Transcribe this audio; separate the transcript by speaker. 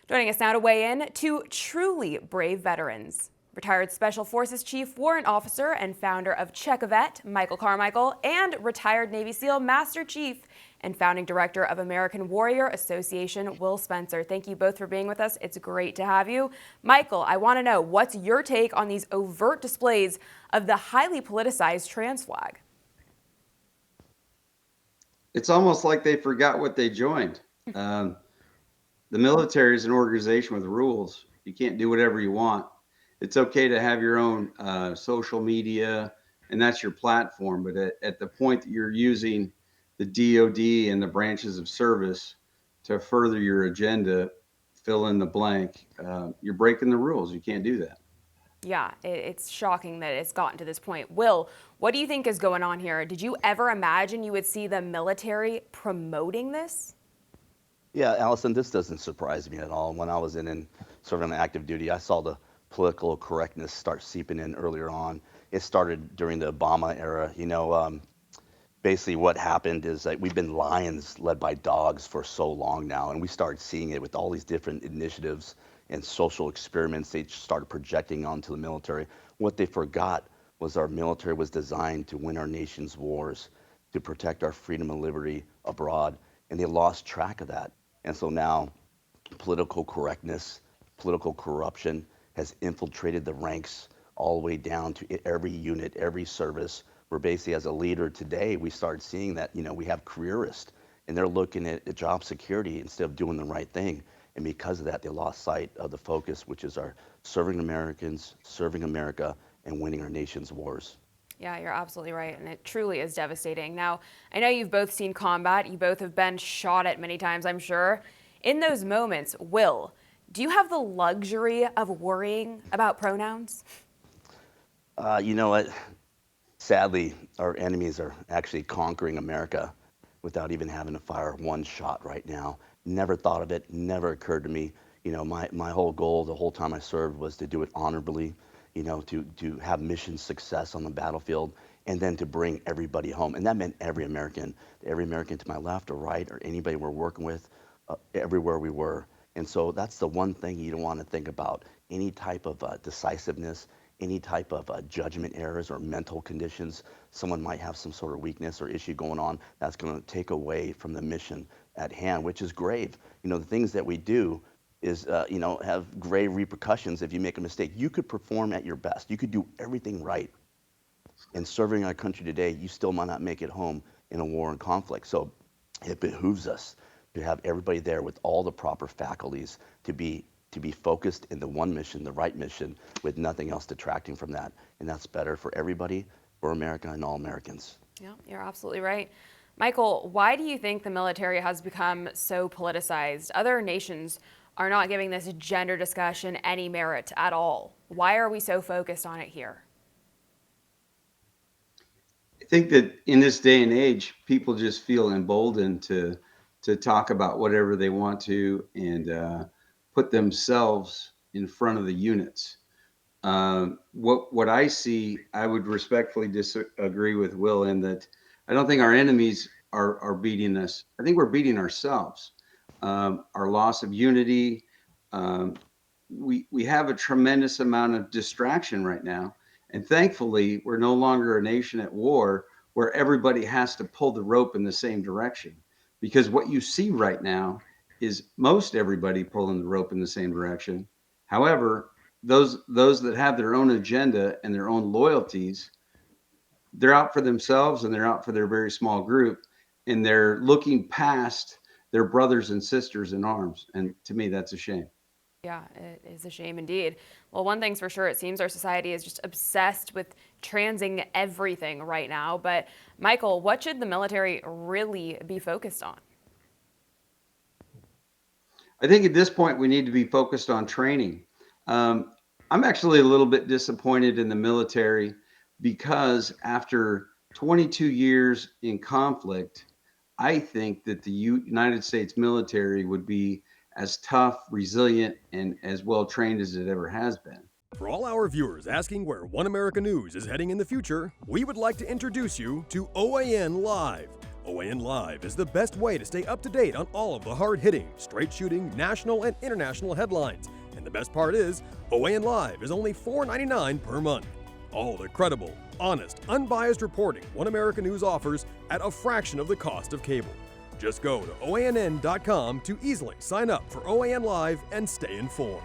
Speaker 1: Joining us now to weigh in, two truly brave veterans. Retired Special Forces Chief Warrant Officer and founder of Check-A-Vet, Michael Carmichael, and retired Navy SEAL Master Chief and founding director of American Warrior Association, Will Spencer. Thank you both for being with us. It's great to have you. Michael, I want to know, what's your take on these overt displays of the highly politicized trans flag?
Speaker 2: It's almost like they forgot what they joined. The military is an organization with rules. You can't do whatever you want. It's okay to have your own social media, and that's your platform. But at the point that you're using the DoD and the branches of service to further your agenda, fill in the blank, you're breaking the rules. You can't do that.
Speaker 1: Yeah, it's shocking that it's gotten to this point. Will, what do you think is going on here? Did you ever imagine you would see the military promoting this?
Speaker 3: Yeah, Allison, this doesn't surprise me at all. When I was in serving on active duty, I saw the political correctness start seeping in earlier on. It started during the Obama era. Basically what happened is that we've been lions led by dogs for so long now, and we started seeing it with all these different initiatives and social experiments they started projecting onto the military. What they forgot was our military was designed to win our nation's wars, to protect our freedom and liberty abroad, and they lost track of that. And so now political correctness, political corruption has infiltrated the ranks all the way down to every unit, every service. Where basically as a leader today, we start seeing that, we have careerists and they're looking at job security instead of doing the right thing. And because of that, they lost sight of the focus, which is our serving Americans, serving America, and winning our nation's wars.
Speaker 1: Yeah, you're absolutely right, and it truly is devastating. Now, I know you've both seen combat. You both have been shot at many times, I'm sure. In those moments, Will, do you have the luxury of worrying about pronouns?
Speaker 3: You know what? Sadly, our enemies are actually conquering America without even having to fire one shot right now. Never thought of it, never occurred to me. My whole goal the whole time I served was to do it honorably, to have mission success on the battlefield, and then to bring everybody home. And that meant every American to my left or right, or anybody we're working with, everywhere we were. And so that's the one thing you don't want to think about. Any type of decisiveness, any type of judgment errors or mental conditions, someone might have some sort of weakness or issue going on, that's going to take away from the mission at hand, which is grave. The things that we do is, have grave repercussions if you make a mistake. You could perform at your best. You could do everything right. And serving our country today, you still might not make it home in a war and conflict. So it behooves us to have everybody there with all the proper faculties to be focused in the one mission, the right mission, with nothing else detracting from that. And that's better for everybody, for America and all Americans.
Speaker 1: Yeah, you're absolutely right. Michael, why do you think the military has become so politicized? Other nations are not giving this gender discussion any merit at all. Why are we so focused on it here?
Speaker 2: I think that in this day and age, people just feel emboldened to talk about whatever they want to and put themselves in front of the units. What I see, I would respectfully disagree with Will in that I don't think our enemies are beating us. I think we're beating ourselves. Our loss of unity. We have a tremendous amount of distraction right now. And thankfully, we're no longer a nation at war where everybody has to pull the rope in the same direction. Because what you see right now is most everybody pulling the rope in the same direction. However, those that have their own agenda and their own loyalties, they're out for themselves and they're out for their very small group, and they're looking past their brothers and sisters in arms. And to me, that's a shame.
Speaker 1: Yeah, it is a shame indeed. Well, one thing's for sure, it seems our society is just obsessed with transing everything right now. But Michael, what should the military really be focused on?
Speaker 2: I think at this point, we need to be focused on training. I'm actually a little bit disappointed in the military because after 22 years in conflict, I think that the United States military would be as tough, resilient, and as well trained as it ever has been.
Speaker 4: For all our viewers asking where One America News is heading in the future, we would like to introduce you to OAN Live. OAN Live is the best way to stay up to date on all of the hard-hitting, straight-shooting, national and international headlines. And the best part is, OAN Live is only $4.99 per month. All the credible, honest, unbiased reporting One America News offers at a fraction of the cost of cable. Just go to OANN.com to easily sign up for OAN Live and stay informed.